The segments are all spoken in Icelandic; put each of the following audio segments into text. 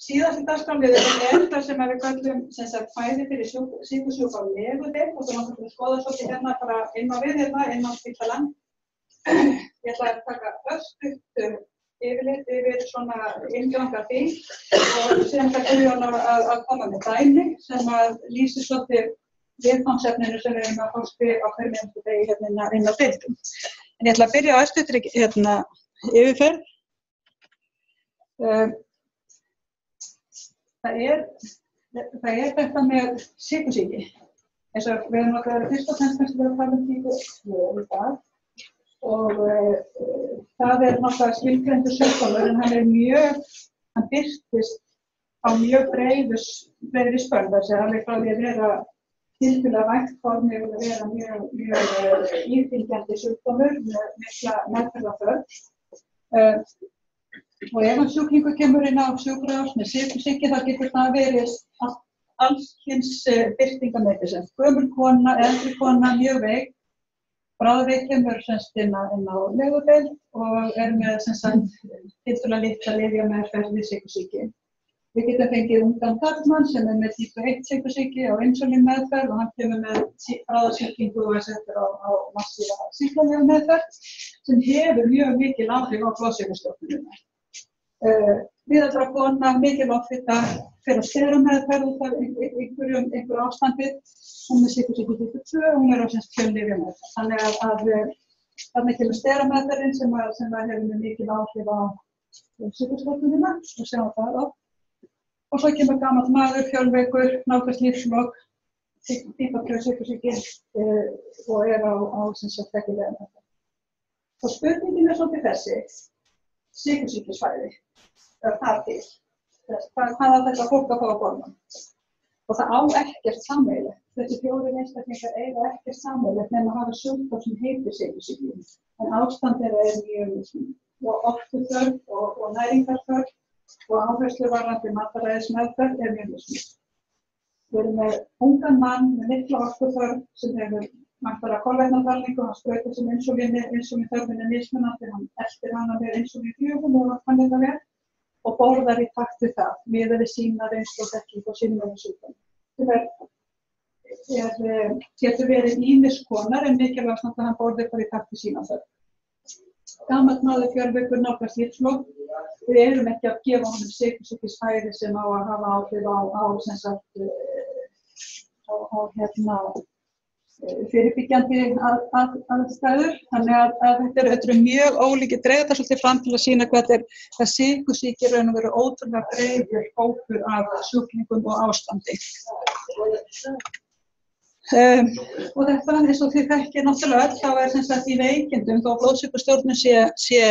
Síðasti dagskrárliðurinn það sem við köllum sem sagt fæði fyrir sykursjúka á legudeild og það langar til að skoða svolítið hérna bara inn á spítalann. Ég ætla að taka örstutt yfirlit yfir svona inngang að því og síðan það að koma með dæmi sem að lýsir svolítið viðfangsefninu sem við erum að fást við á hverjum einasta degi hérna inn á deildum. En ég ætla að byrja á örstuttri yfirferð. Það er þetta með sykursýki. Eins og við erum náttúrulega fyrst og fremst að tala sykursýki í dag og það náttúrulega skilgreindur sjúkdómur en hann birtist á mjög breiðri spörn, þess að alveg frá því að vera tiltölulega vægt form yfir að vera mjög íþyngjandi sjúkdómur með mikla meðferðarþörf. Og ef sjúklingur kemur inn á sjúkrahús með sykursýki þá getur það verið alls kyns birtingarmyndir sem gömul kona, eldri kona, mjög veik, bráðveik kemur inn á legudeild og með tiltölulega litla lyfjameðferð við sykursýki. Við getum fengið ungan karlmann sem með típu 1 sykursýki á insúlínmeðferð og hann kemur með bráðasýkingu og er settur á massíva sýklalyfjameðferð sem hefur mjög mikil áhrif á blóðsykurstjórnunina. Miðaldra kona, mikil offita, fer að sterameðferð út af einhverju ástandi. Hún er sykursýki typu 2 og hún er á fjöllyfjameðferð. Þannig að þarna kemur sterameðferðin sem hefur mikil áhrif á sykurstjórnunina og sjáum það á. Og svo kemur gamall maður, fjölveikur, nálgast lífslok, typa 2 sykursýki og er á þekkilega meðferð. Og spurningin er svolítið þessi. Sykursýkisfæði, það til. Hvað á þetta fólk að fá að borða? Og það á ekkert sameiginlegt. Þessi 4 einstaklingar eiga ekkert sameiginlegt nema að hafa sjúkdóm sem heitir sykursýki. En ástand þeirra mjög mismunandi. Og orkuþörf og næringarþörf og áherslu varðandi mataræðismeðferð mjög mismunandi. Við erum með ungan mann með mikla orkuþörf sem hefur mættara kolvetnatalningu, hann sprautar sem insúlínþörfin mismunandi, hann eltir hana með insúlíngjöfum og hann þetta vel og borðar í takt við það, miðað við sína reynslu og þekkingu og sínum sjúkdómum. Það getur verið ýmis konar en mikilvægast að hann borðir bara í takt við sína þörf. Gamall maður, fjölveikur, nálgast lífslok. Við erum ekki að gefa honum sykursýkisfæði sem á að hafa áhrif á fyrirbyggjandi aðstæður. Þannig að þetta eru mjög ólíkir dreifðar þetta svolítið fram til að sýna hvað sykursýki raun og veru ótrúlega breiður hópur af sjúklingum og ástandi. Og þetta eins og þið þekkið náttúrulega öll þá í veikindum þó blóðsykurstjórnun sé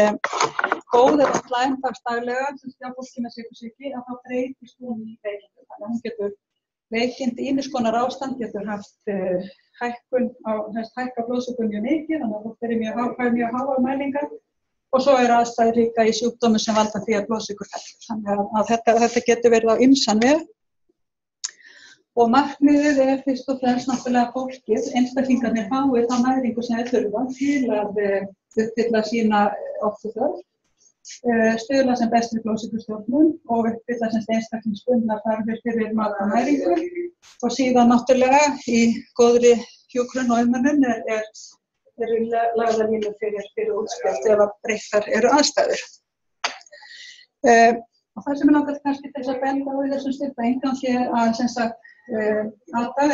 góð eða slæm dagsdaglega hjá fólki með sykursýki að þá breytist hún í veikindum. Þannig að hún getur veikindi ýmiss konar ástand getur haft hækka blóðsykur mjög mikið, þannig að það er mjög háar mælingar og svo aðstæður líka í sjúkdómum sem valda því að blóðsykur fellur. Þannig að þetta getur verið á ýmsan veg. Og markmiðið fyrst og fremst náttúrulega fólkið, einstaklingarnir fái þá næringu sem þeir þurfa til að uppfylla sína orkuþörf, stuðla sem bestri blóðsykurstjórnun og uppfylla sem einstaklingsbundnar þarfir fyrir mat og næringu og síðan náttúrulega í góðri hjúkrun og umönnun eru lagðar línur fyrir útskrift ef að breyttar eru aðstæður. Og það sem langar kannski til þess að benda á í þessum styrta inngangi að ATA,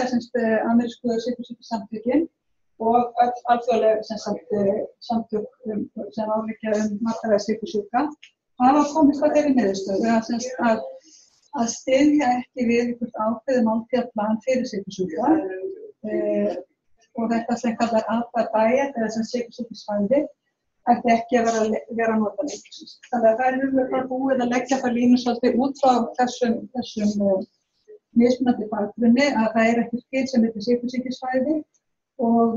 amerísku sykursýkisamtökin og alþjóðleg samtök sem áliggja mataræðissykursjúka hafa komist að þeirri niðurstöðu að styðja ekki við einhvert ákveðið máltíðarplan fyrir sykursjúka og þetta sem kallar ATA diet eða sem sykursýkisfæði ætti ekki að vera notaleg. Þannig að það bara búið að leggja það línu svolítið út frá þessum mismunandi bakgrunni að það ekki til sem heitir sykursýkisfæði og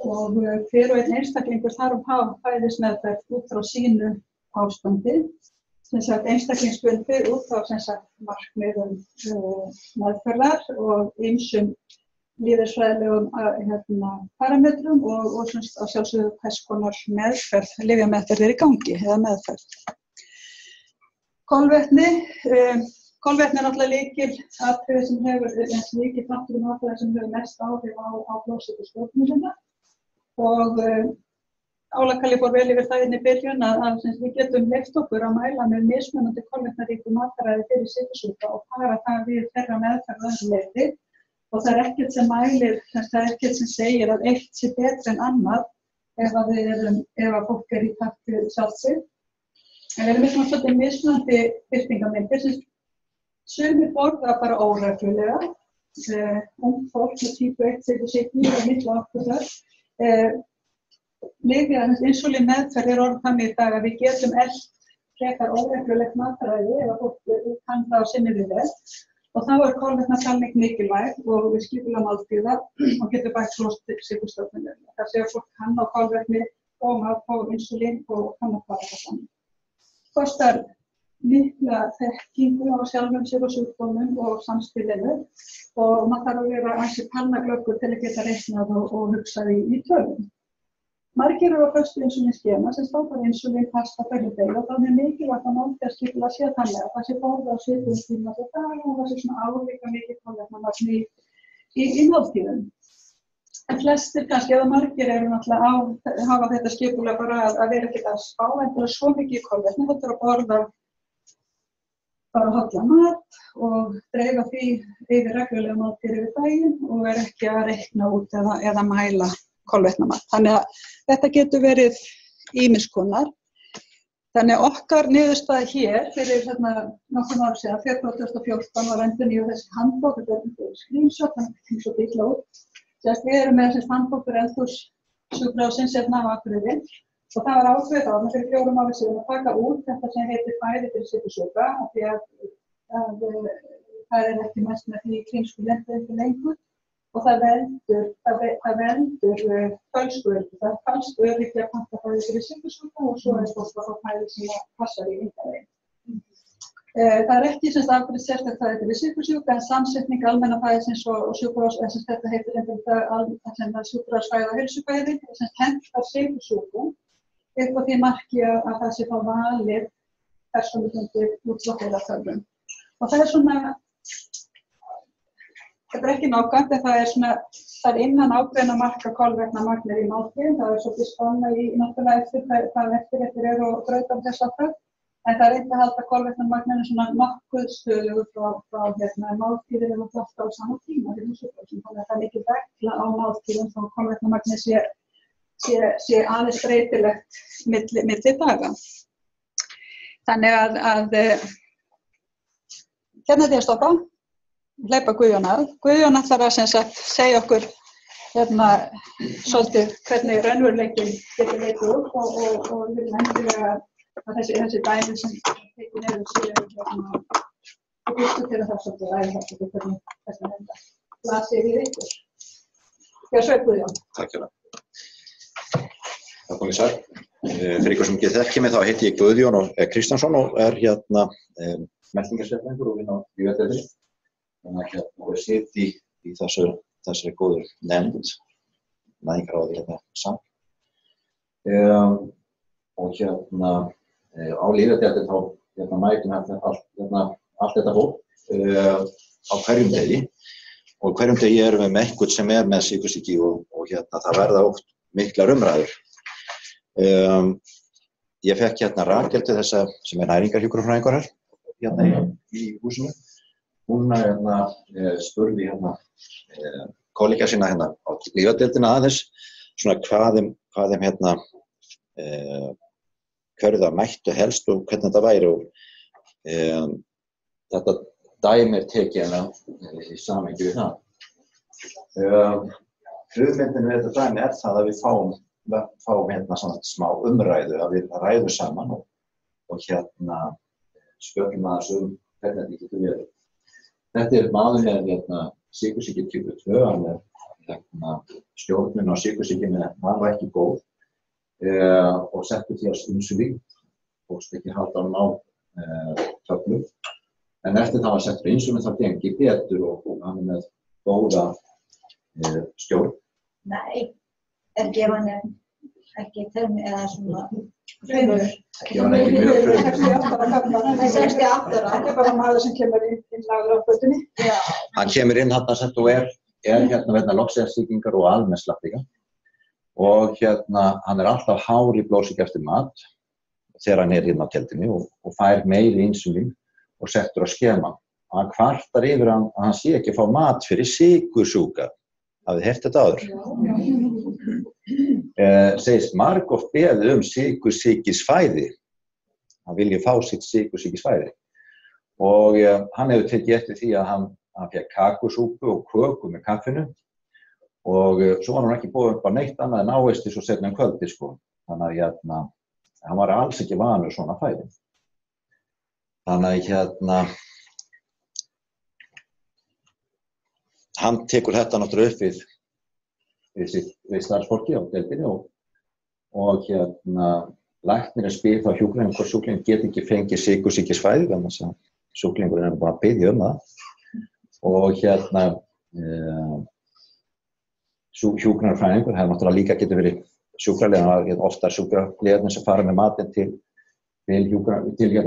hver og einn einstaklingur þarf að hafa fæðismeðferð út frá sínu ástandi, einstaklingsbundið út frá markmiðum meðferðar og ýmsum lífeðlisfræðilegum parametrum og að sjálfsögðu hvers konar lyfjameðferð er í gangi eða meðferð. Kolvetni er náttúrulega lykilatriði sem hefur, lykilþáttur í matvæli sem hefur mest áhrif á blóðsykurstjórnunina og Ála-Kalli fór vel yfir það inn í byrjun að við getum leyft okkur að mæla með mismunandi kolvetnaríku mataræði fyrir sykursjúka og fara það við þeirra meðferð að þessu leyti og það er ekkert sem mælir, það er ekkert sem segir að eitt sé betra en annað ef að fólk í takt við sjálft sig. En við erum eitthvað svolítið mismunandi birtingarmyndir sem sumir borða bara óreglulega, ungt fólk með típu 1 sykursýki og mikla orkuþörf. Insúlín meðferð er orðið þannig í dag að við getum frekar óreglulegt mataræði ef að fólk kann það á sinni við vel og þá er kolvetnatalning mikilvæg og við skipulegum máltíða og getur bætt sykurstofnunum. Það sé að fólk kann á kolvetni og mat og insúlín og kann að fara það saman. Kostar mikla þekkingu á sjálfum sér og sjúkdómum og samspilinu og maður þarf að vera ansi pannaglöggur til að geta reiknað og hugsað í tölum. Margir eru á föstu insúlínskema sem stopar insúlín fast á hverjum degi og þannig er mikilvægt að máltíðarskipulag sé þannig að það sé borðað á svipuðum tíma á dag og það sé svona álíka mikið kolvetnamagn í máltíðum. En flestir kannski eða margir eru náttúrulega hafa þetta skipulag bara að vera ekkert að spá en svo mikið kolvetni, þetta er að borða bara hollan mat og dreifa því yfir reglulega máltíðir yfir daginn og ekki að reikna út eða mæla kolvetnamat. Þannig að þetta getur verið ýmiss konar. Þannig að okkar niðurstaða hér fyrir nokkrum árum síðan, febrúar 2014 var endurnýjuð þessi handbók, þetta er screenshot, þannig að það er svo bíla út. Við erum með þessi handbók fyrir eldhússjúkrahússins á Akureyri og það var ákveðið á fyrir 4 árum síðan að taka út þetta sem heitir fæði fyrir sykursjúka af því að það er ekki mest með því kringskúlendi ekki lengur. Og það veldur fölskuöryggi. Það er falskt öryggi að panta fæði fyrir sykursjúka og svo fólk að fá fæði sem passar í engan. Það er ekki afgreitt sérstakt fæði fyrir sykursjúka en samsetning almenna fæðisins og sjúkrahús, þetta heitir sjúkrahúsfæði og heilsufæði, hentar sykursjúkum upp á því marki að það sé þá valið persónubundið út frá þeirra þörfum. Og það er þetta er ekki nákvæmt en það er innan ákveðna marka kolvetnamagnir í máltíðum, það er svolítið spanna í náttúrulega eftir hvað eftirréttir eru og brauð þess aftur, en það er reynt að halda kolvetnamagninu nokkuð stöðugur frá máltíðir og alltaf á sama tíma fyrir sjúkrahúsum, þannig að það er mikið regla á máltíðum þá kolvetnamagnið sé aðeins breytilegt milli daga. Þannig að hérna er ég að stoppa. Hleypa Guðjón að. Guðjón ætlar að segja okkur svolítið hvernig raunveruleikinn getur leitið upp og við viljum endilega að þessi dæmi sem tekin eru séu og diskutera það svolítið ræðið hvernig þetta blasir við ykkur. Gjörðu svo Guðjón. Takk fyrir það. Það komið sæl. Fyrir ykkur sem ekki þekkir mig þá heiti ég Guðjón Kristjánsson og er meltingarsérfræðingur og vinn á Lífeyrissjóði. Þannig að við sitjum í þessari góðu nefnd, næringarráði saman. Og á Lífeyrissjóði þá mætum allt þetta fólk á hverjum degi. Og hverjum degi erum við með einhvern sem er með sykursýki og það verða oft miklar umræður. Ég fekk Rakel til þessa sem er næringarhjúkrunarfræðingur hér í húsinu. Hún spurði kollega sína á lífadeildina aðeins hvað þeim hverju það mættu helst og hvernig þetta væri og þetta dæmi er tekið í samhengi við það. Hugmyndin við þetta dæmi er það að við fáum smá umræðu, að við ræðum saman og spjöllum aðeins hvernig þetta getur verið. Þetta er maður með sykursýki typu 2, stjórnin á sykursýkinni var ekki góð og settu því að insúlín og ekki halda á töflu. En eftir það var settur insúlín þá gengi betur og hann er með góða stjórn. Nei, ekki ef hann ekki termi eða svona Fremur. Ég var ekki mjög fremur. 68 ára gamla. Það er 68 ára. Þetta er bara maður sem kemur inn lagður á götunni. Já. Hann kemur inn þarna sem þú er hérna vegna loksíðarsýkingar og almennslækninga og hann alltaf hár í blóðsyk eftir mat þegar hann hérna á tjaldinu og fær meiri insúlín og settur á skema. Hann kvartar yfir að hann sé ekki að fá mat fyrir sykursjúka. Hafið þið heyrt þetta áður? Segist margoft beðið sykursýkisfæði. Hann vilji fá sitt sykursýkisfæði. Og hann hefur tekið eftir því að hann fékk kakósúpu og köku með kaffinu og svo var hann ekki búið upp á neitt annað en ávexti svo seinna um kvöldi sko. Þannig að hann var alls ekki vanur svona fæði. Þannig að hann tekur þetta náttúrulega upp við starfsfólki á deildinni og læknirinn spyr þá hjúkrunum hvort sjúklingurinn geti ekki fengið sykursýkisfæði þannig að sjúklingurinn er bara að biðja það. Og hjúkrunarfræðingur hefur náttúrulega líka getur verið sjúkraliðar, það er oftar sjúkraliðarnir sem fara með matinn til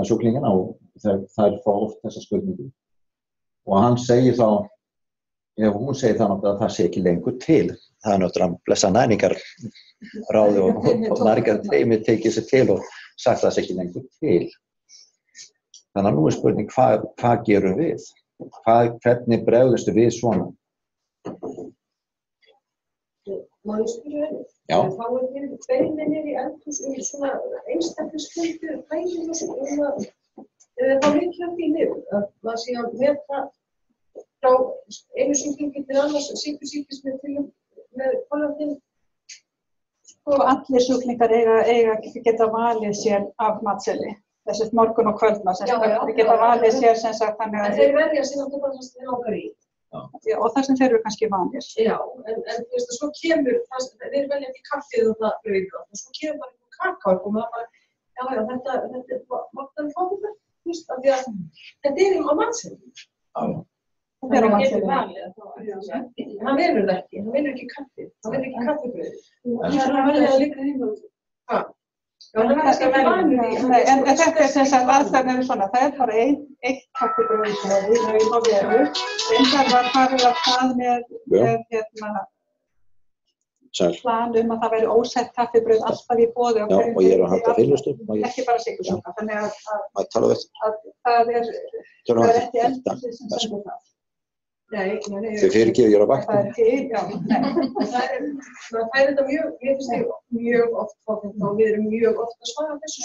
sjúklingana og þær fá oft þessa spurningu. Og hann segir þá, hún segir þá náttúrulega að það sé ekki lengur til. Það er náttúrulega blessa næringarráði og næringarteymið tekið sér til og sagt að það sé ekki lengur til. Þannig að nú er spurning, hvað gerum við? Hvernig bregðustu við svona? Má ég spyrja henni? Já. Þá fyrir beiðnir í eldhús svona einstaklingsskyldu hægir og svona, þá líkja því niður að maður sé að meta frá einu sjúklingi til annars sykursýkismi með kolvetnin. Og allir sjúklingar eiga geta valið sér af matseðli. Þessi morgun og kvöldma sem sagt geta valið sér sem sagt þannig að þeir verja sig náttúrulega bara það sem þeir langar í. Já, og það sem þeir eru kannski vanir. Já, en þú veist að svo kemur, þeir velja ekki kaffið og það brauð og svo kemur bara einhver kakao og maður bara, já, þetta er magnaði fáið þú veist, af því að þetta er á matseðli. Þetta er á matseðli. Hann velur það ekki, hann velur ekki kaffið, hann velur ekki kaffibrauð. Það velja líka heima. Já, hann er kannski ekki vanur í. En þetta er sem sagt aðstæðan svona, það er bara eitt kaffibrauð í raun og veru. Reyndar var farið af það með plan að það væri ósett kaffibrauð alltaf í boði. Já, og ég er að halda fyrirlestur. Ekki bara sykursjúka, þannig að það er ekki eldhúsið sem sendir það. Nei. Þau fyrirgefið ég er á vakti. Það er til, já, nei. Það fær þetta mjög oft á þetta og við erum mjög oft að svara þessu.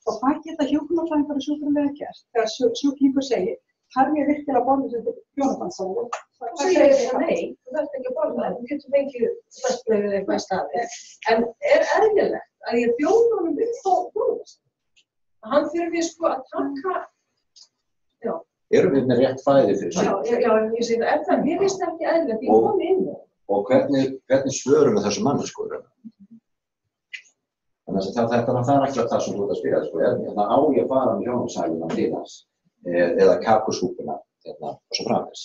Og hvað geta hjúkrunarfræðingar og sjúkraliðar gert? Þegar sjúklingur segir, þarf ég virkilega að borða þetta hjónabandsáðu? Það segir þetta nei, þú þarft ekki að borða það, þú getur fengið starfsbrauðið eitthvað í staði. En er eðlilegt að ég bjóða honum upp á hjónabandsáðu? Hann þurfi sko að taka, já. Erum við með rétt fæði fyrir sig? Já, ég segi það, mér finnst það ekki eðlilegt, ég kom inn það. Og hvernig svörum við þessu mannesku? Þannig að það er ekki það sem þú ert að spila, sko. Á ég að fara með hjónabandssæluna til hans, eða kakósúpuna, og svo framvegis.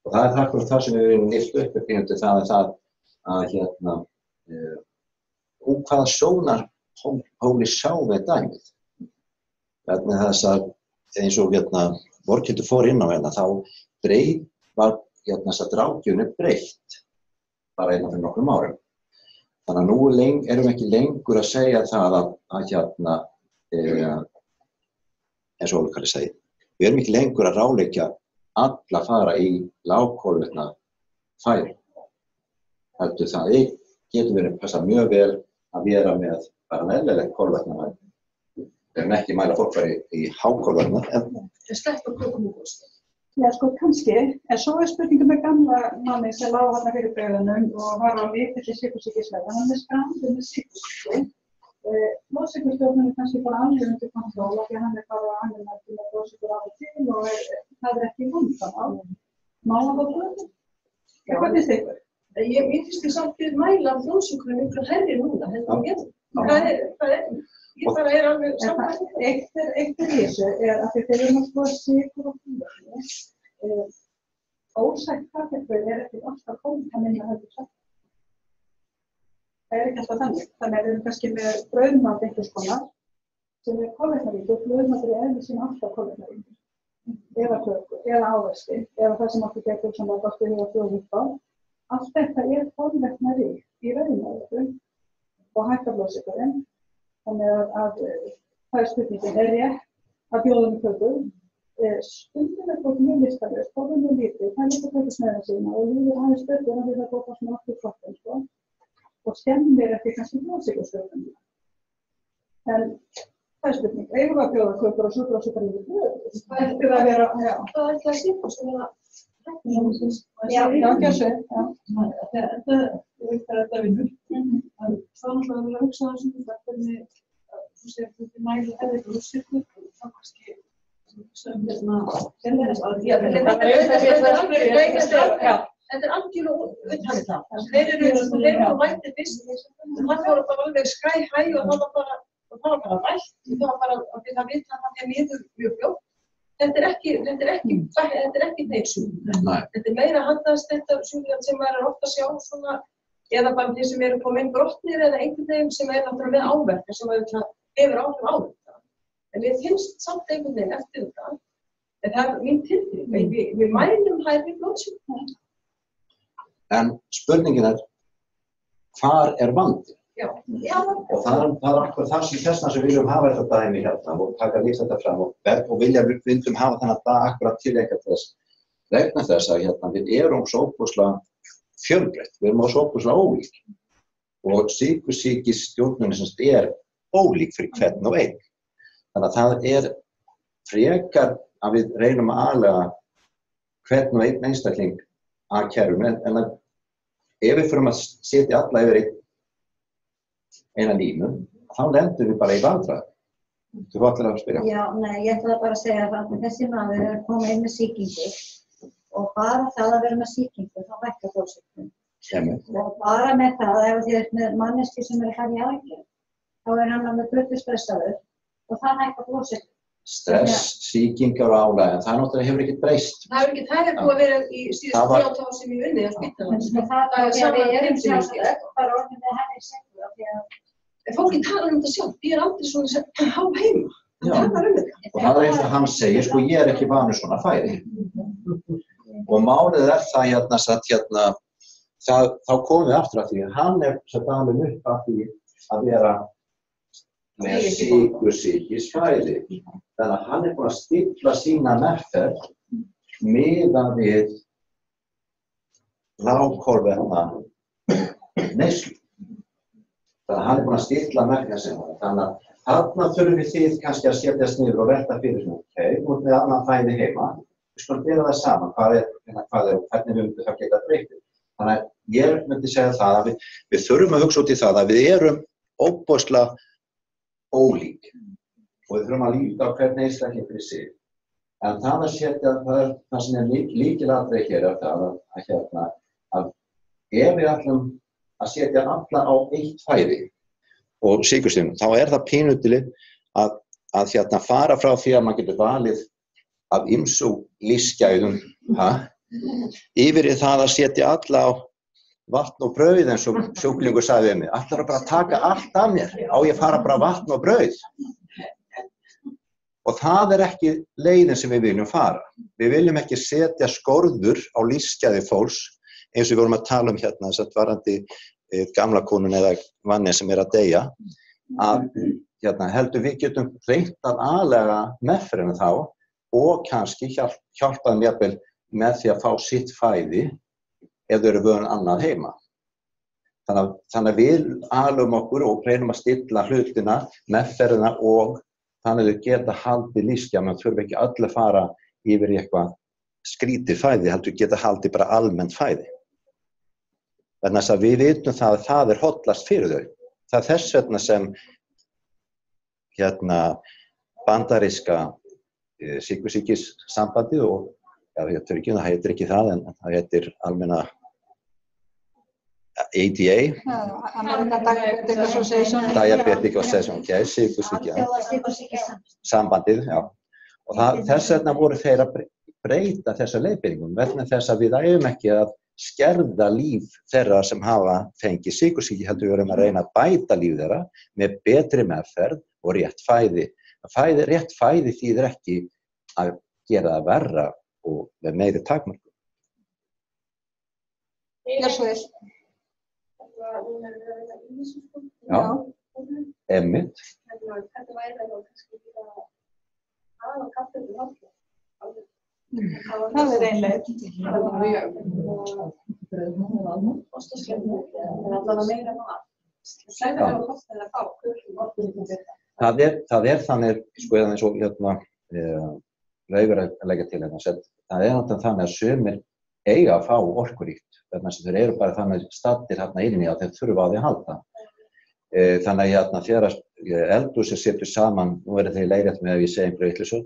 Og það er það sem við erum lyft upp það er það að hvaða sjónarhóli sjá við dæmið. Hvernig þess að eins og Borghildur fór inn á þá var þess að drákjunni breytt bara innan fyrir nokkrum árum. Þannig að nú erum við ekki lengur að segja það að eins og Óli segir, við erum ekki lengur að ráðleggja alla fara í lágkolvetna fæði. Það getur verið að passa mjög vel að vera með bara eðlilegt kolvetnafæði. Við erum ekki að mæla fólk fara í hákolvetna. Sleppt á kökum og góðst. Já, sko, kannski. En svo er spurningum með gamla manni sem lá þarna fyrir brauðunum og var á lítilli sykursýkisleika. Hann er skramdur með sykursýki. Blóðsykurstjórnun er kannski bara alveg undir kontról af því að hann er bara annaðmættur með blóðsykur af og til og það er ekki vandan á. Má það blóðsykur? Hvað finnst ykkur? Ég finnst því samt við mæla blóðsykurinn ykkur hærri núna, heldur að geta. Hvað er? Ég bara er alveg saman. Eitt er þessu er að þegar við erum að skoða sykur og flúðarni, ósætt kaffibrauð er ekki alltaf komið að minna heldur satt. Það ekki alltaf þannig. Þannig að við erum kannski með brauðmat einhvers konar sem kolvetnaríkur. Brauðmat eðli sínu alltaf kolvetnaríkur. Eða kökur, eða ávexti, eða það sem okkur getur sem að gott við að bjóða upp á. Allt þetta kolvetnaríkt í rauðmaðurum og hækkar blóðsykurinn. Þannig að það spurningin rétt að bjóða með kökur. Stundum fólk mjög listalaust, fólk mjög lítið, það líka kökur snöðina sína og líður aðeins betur að við það góða svona aftur kroppin, sko. Og skemmir ekki kannski blóðsykurstöðunum. En það spurning, eigum við að bjóða kökur og sjúkrasjúkar yfir blöð? Það ætti að vera, já. Það ætti að sýpa sem það. Já, ekki að segja, Þetta vinnur. Það náttúrulega að hugsa þessum hvernig þú segir að þetta mæli hefði blóðsykur og þá kannski sem Þetta algjörlega utan það. Þeir eru á mæti fyrst, það voru bara alveg skræhæ og það var bara rætt, það var bara að það vita að það niður mjög fljótt. Þetta er ekki neinsjúk. Þetta meira handast þetta sjúklega sem maður ofta að sjá svona, eða bara þeir sem eru komin brotnir eða einhvern veginn sem náttúrulega með áverka sem hefur áhrif á þetta. En mér finnst samt einhvern veginn eftir þetta, en það mín tilfinning, við mælum hærri blóðsykur. En spurningin hvar vandi? Já. Og það akkur þessna sem við viljum hafa þetta dæmi hérna og taka líka þetta fram og viljum hafa þennan dag akkurat til þess. Vegna þess að hérna, við erum svo óbúslega fjölbreytt, við erum svo óbúslega ólík. Og sykursýkisstjórnunin ólík fyrir hvern og einn. Þannig að það frekar að við reynum að aðlaga hvern og einn einstakling að kerfinu, en að ef við förum að setja alla yfir eina línu, þá lendum við bara í vandræðum. Þú var allir að spyrja. Já, nei, ég ætla bara að segja að þessi maður er komið inn með sýkingu og bara það að vera með sýkingu, þá hækkar blóðsykurinn. Og bara með það, ef þið ert með manneski sem er að fara í aðgerð, þá hann með blöðstressaður og það hækkar blóðsykurinn. Stress, sýkingar og álægin, það náttúrulega hefur ekkert breyst. Það hefur búið að vera í síðustu 3 ár sem ég unnið á spítalanum. Það er saman við erum sjálfsagt og bara orðin með henni sengu af því að fólki talar þetta sjálf, ég er aldrei svona hálf heima. Það talar þetta. Og það eins og hann segir, sko, ég er ekki vanur svona færi. Og málið það þá komum við aftur að því að hann alveg upp að því að vera með sykursýkisfæði. Þannig að hann búinn að stilla sína meðferð miðað við lágkolvetna neyslu. Þannig að hann búinn að stilla meðferð sem það. Þannig að þarna þurfum við kannski að setjast niður og velta fyrir svona, þú ert með annan fæði heima, við skulum bera það saman, hvað og hvernig við það geta breytið. Þannig að ég myndi segja það að við þurfum að hugsa út í það að við erum óbúslega ólík og við þurfum að líta á hvernig einstakling fyrir sig. En það að setja, það sem lykilatriði hér það að ef við ætlum að setja alla á eitt fæði og sykursýki, þá það pínutileg að fara frá því að maður getur valið af ýmsu lífsgæðum yfir í það að setja alla á vatn og brauð eins og sjúklingur sagði við mig. Ætlarðu bara að taka allt af mér? Á ég að fara bara vatn og brauð? Og það ekki leiðin sem við viljum fara. Við viljum ekki setja skorður á lífsgæði fólks eins og við vorum að tala um hérna þess að varandi gamla konun eða manni sem að deyja. Heldur við getum reynt að aðlega meðferðina þá og kannski hjálpaðum jafnvel með því að fá sitt fæði ef þau eru vön annað heima. Þannig að við alum okkur og reynum að stilla hlutina, meðferðina og þannig að þau geta haldið lífsgæði, menn þurfa ekki öll að fara yfir í eitthvað skrítið fæði, heldur geta haldið bara almennt fæði. Þannig að við vitum það að það hollast fyrir þau. Það þess vegna sem bandaríska sykursýkissambandið og það heitir ekki það, en það heitir almenna ADA, Diabetic Association, sykursýkissambandið, já. Og þess vegna voru þeir að breyta þessa leiðbeiningum, vegna þess að við eigum ekki að skerða líf þeirra sem hafa fengið sykursýki, heldur við erum að reyna að bæta líf þeirra með betri meðferð og rétt fæði. Rétt fæði þýðir ekki að gera það verra og með meiri takmörkum. Gjörsveil. Já, einmitt. Þetta væri það kannski líka að kaffið til hálfa. Það ein leið. Það er þannig, sko, eins og Laufur að leggja til hérna, það er þannig að sumir eiga að fá orkuríkt, vegna sem þeir eru bara þannig staddir hérna inni að þeir þurfa á því að halda. Þannig að hérna þegar eldhúsið setur saman, nú þeir leiðrétt með að ég segi einhverju vitleysu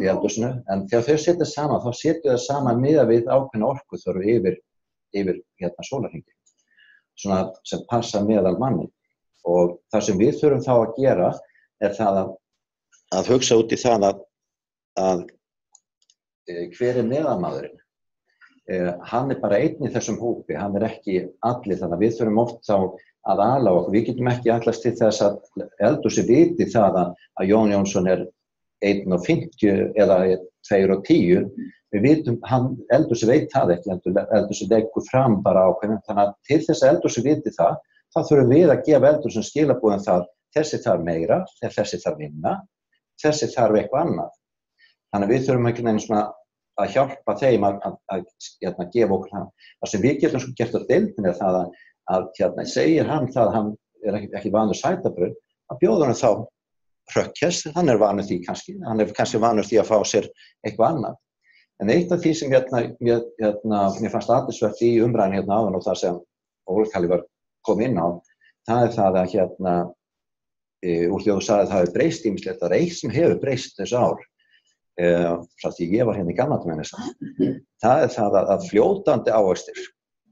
í eldhúsinu, en þegar þeir setja saman, þá setja það saman miðað við ákveðna orkuþörf yfir hérna sólarhringi, svona sem passa meðal manni. Og það sem við þurfum þá að gera er það að hugsa út í það að hver er meðalmaðurinn? Hann er bara einn í þessum hópi, hann er ekki allir, þannig að við þurfum oft þá að ala okkur. Við getum ekki allast til þess að eldhúsið viti það að Jón Jónsson er 1,50 eða 2,10. Við vitum, eldhúsið veit það ekki, eldhúsið leggur fram bara ákveðin. Þannig að til þess að eldhúsið viti það, þá þurfum við að gefa eldhúsið skilaboðin það, þessi þarf meira, þessi þarf minna, þessi þarf eitthvað annað. Þannig að við þurfum einhvern veginn svona að hjálpa þeim að gefa okkur það. Það sem við getum sko gert á deildinni er það að segir hann það að hann er ekki vanur sætabrauð, að bjóða hann þá hrökkjast, hann er vanur því kannski, hann er kannski vanur því að fá sér eitthvað annað. En eitt af því sem mér fannst athyglisvert í umræðunni hérna áðan og það sem Ólafur var kom inn á, það er það að úr því að þú sagði að það hefur breyst ýmislegt, það er eitt sem hefur breyst þessu ár, frá því ég var hérna í gamla það er það að fljótandi ávextir.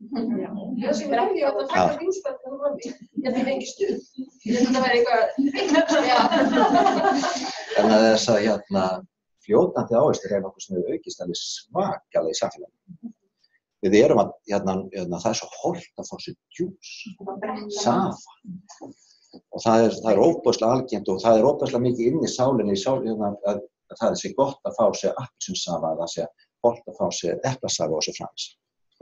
Það sem er ekki að það fækka djúsbætt og það er ekki stuð. Þetta væri eitthvað. En þess að fljótandi ávextir er nokkuð sem hefur aukist alveg svakalega í samfélaginu. Við erum að, það er svo hollt að fá sér djús, safa. Og það er óbúðslega algengt og það er óbúðslega mikið inn í sálinni, að það sé gott að fá sér appelsínsafa, að það sé hollt að fá sér eplasafa og svo framvegis.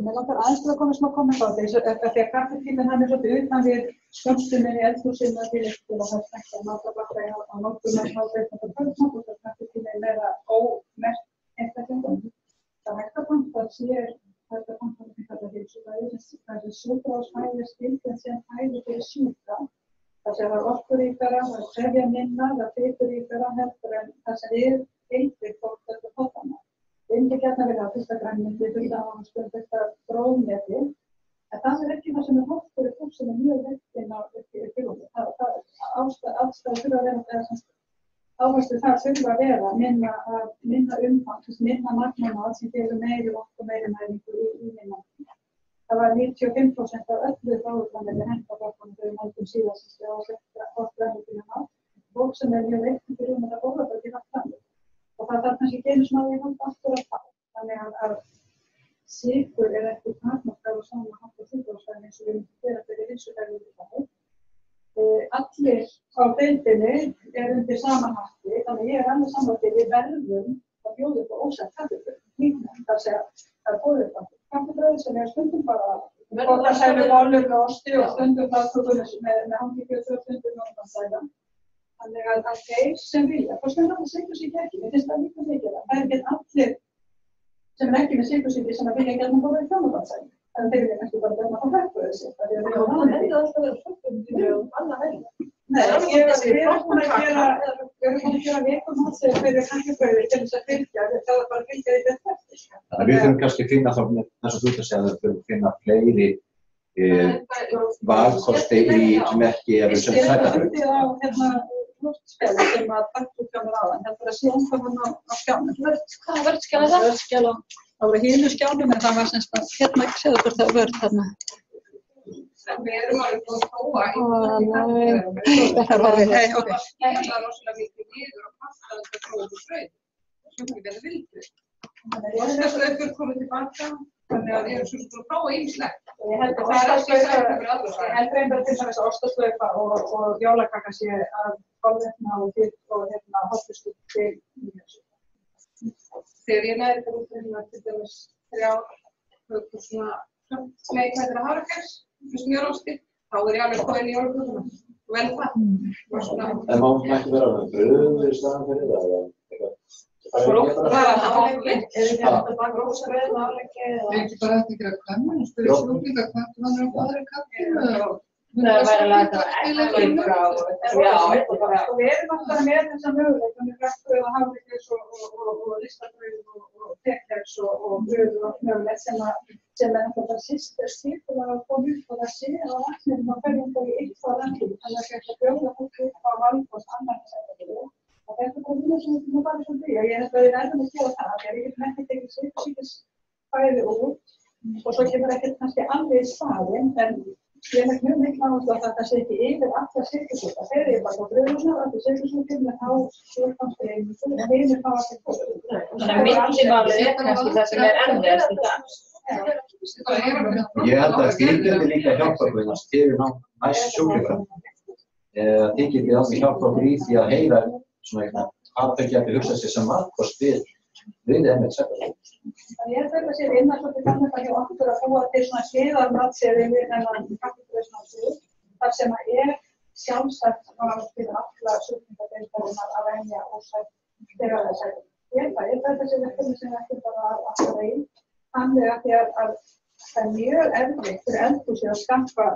Mér langar aðeins til að koma smá komment á því að kaffitíminn hann er svolítið utan við skömmtunin í eldhúsinu til að það snakka matabakka á nóttunum og það kaffitíminn meira ómerkt einstaklingum. Það hægt að panta sér þetta pantanum í þetta heilsufæði, það er sjúkrahúsfæði skilgreint sem fæði fyrir sjúkra. Það sé að það er orkuríkara, það er trefja minna, það er fituríkara heldur en það sem heilbrigt fólk þetta pottana. Við erum ekki gætna vilja að fyrsta grænmyndi, fyrsta áhannstönd, fyrsta grófneti, en það er ekki það sem er hótt fyrir fólk sem er mjög veiktinn á fylgjóði. Ástæðu þurfa að vera, áherslu þar þurfa að vera minna umfang, minna magnanað sem gefur meiri orku og meiri næringu í minna. Það var 95% af öllu fráðurgrænmeti hendabökkunum þegar við heldum síðast og hótt grænmetinu á. Fólk sem er mjög veiktinn fyrir þetta bóla það ekki hægt fram. Og það þarf kannski ekki einu sem að við halda aftur að fá. Þannig að sykur er ekki takmarkað á sama hátt á sjúkrahúsfæðinu eins og við myndum gera fyrir heilsufæði í það. Allir á deildinni er undir sama hatti, þannig ég er alveg sammála við verðum að bjóða upp á ósett kaffibrauð. Það sé að það er boðið upp á kaffibrauð sem er stundum bara bollastælu, bollur og osti og stundum flatkökur með hangikjöt og stundum norðansæla. Þannig að þeir sem vilja, hvort sem það sykursýki ekki, mér finnst það líka mikið það er ekki allir sem er ekki með sykursýki sem vilja gætna að borða í þjónudagsæli. En þeir vilja ekki bara gætna að fá hreppböðu sér. Það er alltaf verið hreppböðu alla helga. Nei, við erum búin að gera vikumhaldsir fyrir kaffiböðu til þess að fylgja, það er bara að fylgja því þetta eftir. Við þurfum kannski að finna þá, þess að þú ert að segja að við þurfum að finna fleiri valkosti sem ekki eru sem sætabrauð. Vörðskjala sem að taktúkjánar á þann, heldur að sé umfram á skjánum. Hvaða vörðskjala er það? Vörðskjala, það voru hílu skjánum en það var semst að hérna ekki segja hvort það var vörð þarna. Við erum alveg búin að prófa Það er horfið, hei, ok. Það er rosalega mikið niður og pasta að það prófa til brauð. Svo ekki verið vildu. Og þess að ykkur komið tilbaka Þannig að ég er svo að prófa ýmislegt. Ég held að Það er ekki ostaslauka, sætt fyrir alla. ég held reyndar til þess að ostaslauka og jólakaka sé að kolvetna og hollustu til þessu. Þegar ég læri þetta út til dæmis 3 svona smeykættir að hafrakers, smjörosti, þá er ég alveg komin í jólakakuna. Vel það. En má ekki vera með brauð í staðan fyrir það eða eitthvað? Það er hálfleik. Er ekki þetta bara rósbrauð með hálfleiki eða? Ég ekki bara hægt að gera kömmun og spyrja sjúklinga hvað hann er á aðra kaffinu og Það er verið að láta eftirleika og við erum alltaf með þessa möguleika með græsbrauð og hafleikis og listabrauð og tekers og brauð og mögulegt sem er alltaf bara skipur að koma upp og það sé á vatnum og hverjum það í eitthvað landið. Þannig að þetta bjóða fólk upp á valkost annars en þetta er. Og þetta er bara mjög sem bara svo því að ég held að við verðum að gera það. Ég getum ekki tekið sykursýkisfæði út og svo kemur ekkert kannski alveg í staðinn en ég legg mjög miklu áherslu á þetta sé ekki yfir alla sykursýka. Þegar ég bara á brauðuna og allir sykursýkjum en þá kannski en hinir fá allir fólk. Þannig að milliválið er kannski það sem er erfiðast í dag. Ég held að þið geti líka hjálpa okkur að styrir næst sjúklinga. Þið geti alveg hjálpa okkur í því að heyra svona eitthvað að þau geti hugsað sér sem valkost við MS-ið. Ég held að það sé vinna svolítið þannig að hjá okkur að búa til svona hliðarmatseðil við þennan kaffibrauðsmatseðil þar sem að er sjálfstætt fyrir alla sjúklingadeildarinnar að venja ósætt þegar það er sætt. Ég held að þetta sé verkefni sem ekki bara alltaf veginn. Þannig að því að það er mjög erfitt fyrir eldhúsið að skaffa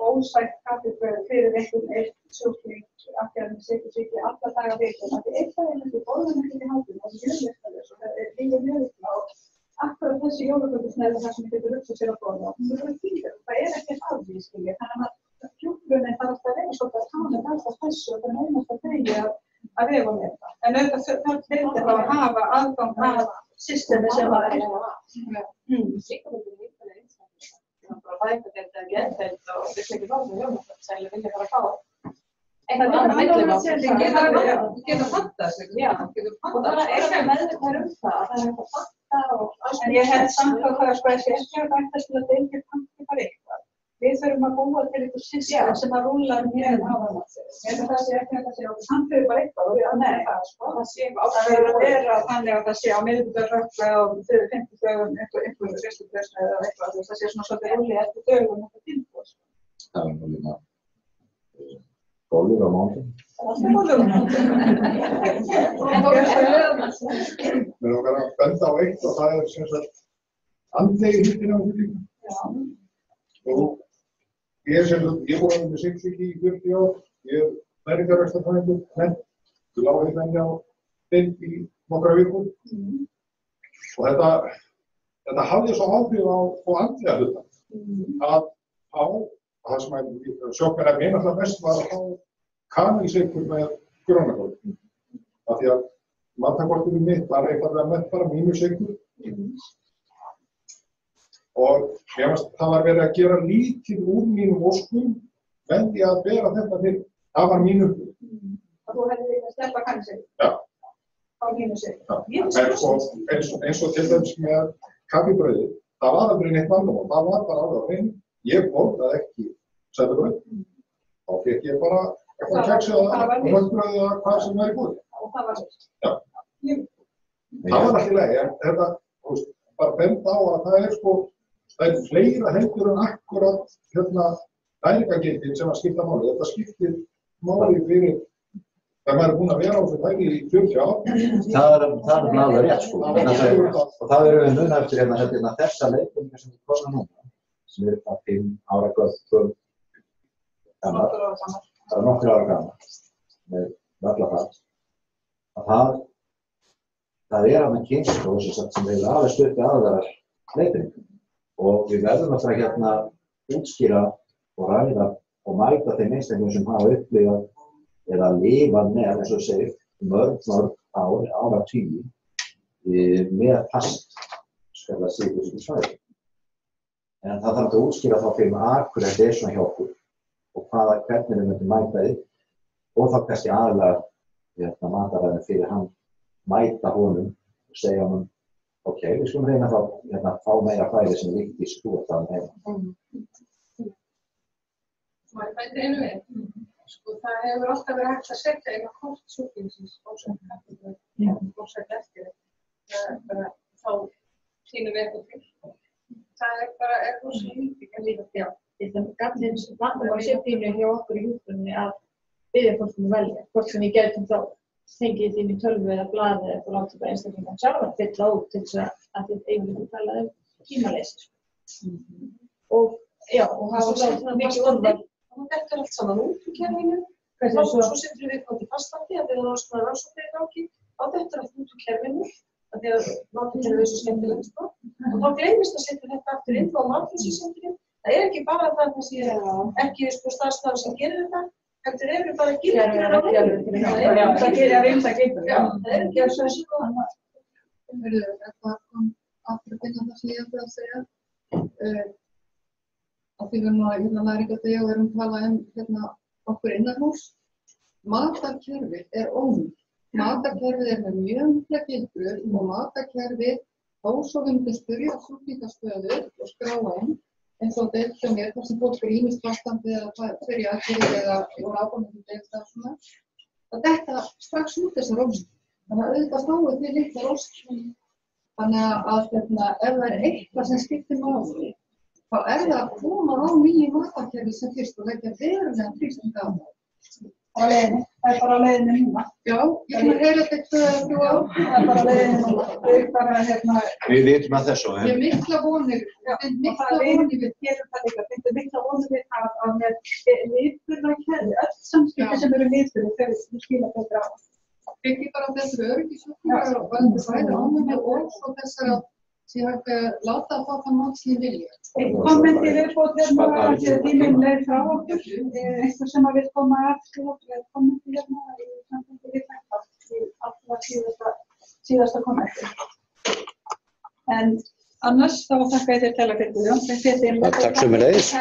ósætt kaffibrauð fyrir einhvern eitt sjúkling af því að það sykursýki alla daga vikuna. Því eitthvað við borðum ekki í hátinn, það er mjög virkilega og það er mjög virkilega og akkurat þessi jólagöldusneið það sem ég getur hugsað sér að borða. Það er fínt, það er ekkert afvíð, skilja. Þannig að kjúklunin þarf alltaf að vera svolítið að tala alltaf þessu og það er nefnast að þegja að vega með það. En auðvitað það þurfti þá að hafa aðgang að systemi sem það er. Bara bæta þetta að geðfeld og við ekki fá það jónastöld vilja bara fá Það er Ég geta fattað sig. og það er ekki meðvitað það að það er hægt að fatta og En ég held samt að það er ekki að bæta til að deilja kannski bara eitthvað. Við þurfum að búa til eitthvað system sem að rúla mjög á það. Það sé ekki að það sé okkur samt fyrir bara eitthvað og við ánægum það. Það verður að vera þannig að það sé á miðvikudagsrökkla og fyrir 50 dögum einhver ristubrauðsneið eða eitthvað. Það sé svona svolítið rúli eftir dögum eitthvað tilbúið. Það er nú líka bollur á mánuðum. Það er bollur á mánuðum. Mér okkar að benda á eitt og það er sem sagt andlegi hlutin á hlutin. Og ég búið að með sykursýki í 40 ár, ég er næringarræktarfræðingur, menn lág hérna á deild í nokkra vikur. Og þetta hafði svo áhrif á andlega hluta að það sem sjokkar mér náttúrulega mest var að fá kanilsykur með grónagólfi. Af því að matarkortinu mitt var einfaldlega með bara mínusykur. Og það var verið að gera lítið úr mínum óskum með því að bera þetta til. Það var mín upplifun. Og þú hefði líka að sleppa kanilsykur? Já. Á mínusykur? Eins og til dæmis með kaffibrauðið, það var aldrei neitt vandamál. Það var bara alveg á hreinu. Ég borðaði ekki sætabrauð. Þá fékk ég bara eitthvað kex eða röndbrauð eða hvað sem væri góð. Og það var nýtt? Já. Það var ekki í lagi, en þetta bara benda á að það er það er fleira heldur en akkurat næringargildin sem að skipta máli. Þetta skiptir máli fyrir þegar maður er búinn að vera á þessu tæki í 40 ár. Það er alveg rétt og það við núna eftir þessa leikvinningar sem við komum núna sem eru það 5 ára gömul það er nokkur ára gamalt með vallafall það er að með kynslóð sem við alveg stutti aðrar leikvinningar. Og við verðum að útskýra og ræða og mæta þeim einstaklingum sem hafa upplifað eða lifað með, eins og segir, mörg áratugi með fast sykursýkisvæði. En það þarf að útskýra þá fyrir akkur þetta er svona hjá okkur og hvernig við myndum mæta því og þá kannski aðalega mataræðin fyrir hann mæta honum og segja honum ok, við skulum reyna þá að fá meira fæði sem Vigdís þú ert að nefna. Má ég bæta einu við? Sko, það hefur alltaf verið hægt að setja eina kort sjúklingsins bósett kartöflur og bósett eftir þetta. Þá sýnum við eitthvað til. Það bara eitthvað sem lítið að lífa. Já, þetta gallinn vandamál sérpínu hjá okkur í hjúkrunni að biðja fólk að velja, hvort sem við getum þá fengið inn í tölvu eða blaði eða látið bara einstaklingan sjálf að fylla út til þess að þið eigum talað tímaleysi. Og já, og hafa svona mikið orðað. Og þetta allt saman út úr kerfinu. Svo setur við komandi fastandi að það svona rannsóknir í gangi. Á þetta allt út úr kerfinu, að því að maturkerfið svo skemmtilegt sko. Og þá gleymist að setja þetta aftur inn á matursystemin. Það ekki bara það þessi ekki starfsstafur sem gerir þetta, heldur eru bara gildir á nefnum. Það gerir ymsa gildir. Já, það ekki að svo sko. Þetta kom aftur að finna það sem ég ætla að segja. Að því við erum næringadegi og erum talað okkur innanhús. Matarkerfið ónýtt. Matarkerfið með mjög mikla gildrur og matarkerfið þó svo við myndum spyrja sjúklingastöður og skráa inn eins og deild hjá mér þar sem fólk ýmist fastandi eða fer í aðgerðir eða úr ábyrgðum deild af svona. Það detta strax út þessar ósk. Þannig að auðvitað stóðu til litlar ósk. Þannig að ef það eitthvað sem skiptir máli þá það að koma á nýju matarkerfi sem fyrst og leggja verulega þrýsting á það. Það bara á leiðinni núna. Já, ég kann að heyra þetta 2-3 ár. Það bara á leiðinni núna. Við vitum að þessu. Ég mikla vonir. Við gerum það líka. Við mikla vonir við að með viðburðarkerfi, öll samskipti sem eru viðburðir, þau skila betra á. Ekki bara þessu öryggisjúklingar og bæði ánægni og svo þessar að láta að fá það mat sem vilja. Kommenti viðbót að tíminn leið frá okkur. Eitthvað sem að við koma aftur kommenti í samfélagi við þetta í allra síðasta kommenti. En annars þá þakka ég þér til að fyrir Guðjón. Takk sömuleiðis.